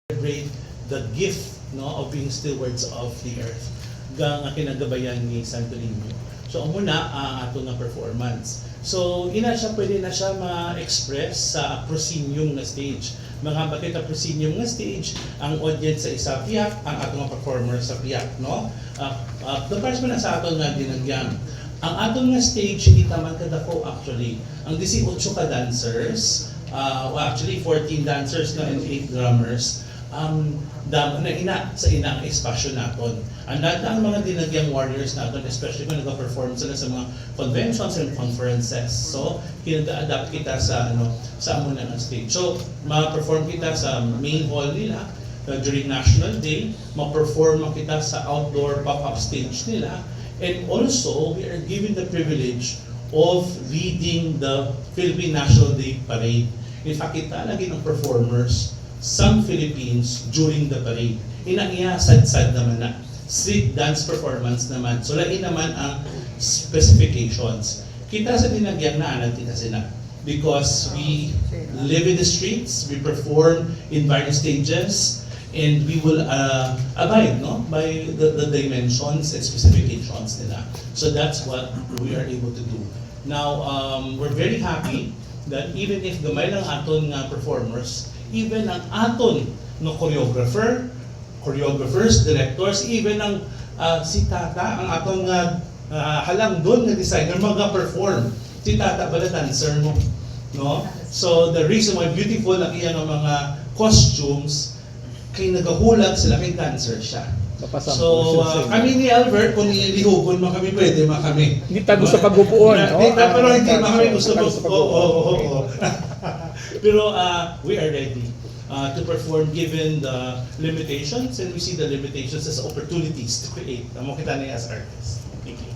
celebrate the gift, no, of being stewards of the earth nga kinagabayan ni Santo Niño. So amo na ang ato nga performance. So pwede na siya ma-express sa proscenium na stage. Mga bakit ang proscenium nga stage, ang audience sa isa piyak, ang ato nga performer sa piyak, no? The parts man sa ato nga dinagyang. Ang aton nga stage kita man kadako actually. Ang 18 ka dancers, actually 14 dancers na and 8 drummers. Na ina sa inang espasyo naton. Ang ang mga dinagyang warriors naton, especially kung nag-perform sila sa mga conventions and conferences. So, kinag-adapt kita sa sa amo na ng stage. So, ma-perform kita sa main hall nila during National Day, ma-perform kita sa outdoor pop-up stage nila, and also we are given the privilege of leading the Philippine National Day Parade. In fact, kita lagi ng performers some Philippines during the parade. Inaiya, sad-sad naman na. Street dance performance naman. So, lain naman ang specifications. Kita sa dinagyang na anak kita sila. Because we live in the streets, we perform in various stages, and we will abide by the dimensions and specifications nila. So, that's what we are able to do. Now, we're very happy that even if gamay lang aton nga performers, even ang aton no choreographers, directors, even ang si Tata, ang aton nga halang doon na designer mag-perform. Si Tata pala dancer mo, no? So the reason why beautiful ang iyang mga costumes kay nagahulat sila kay dancer siya. So kami ni Albert, kung ilihugon mo kami, pwede mo kami. Hindi tago sa pagupuan, no? Pero hindi mo kami gusto mo. Oo. Pero we are ready to perform given the limitations, and we see the limitations as opportunities to create. Amo kita na as artists. Thank you.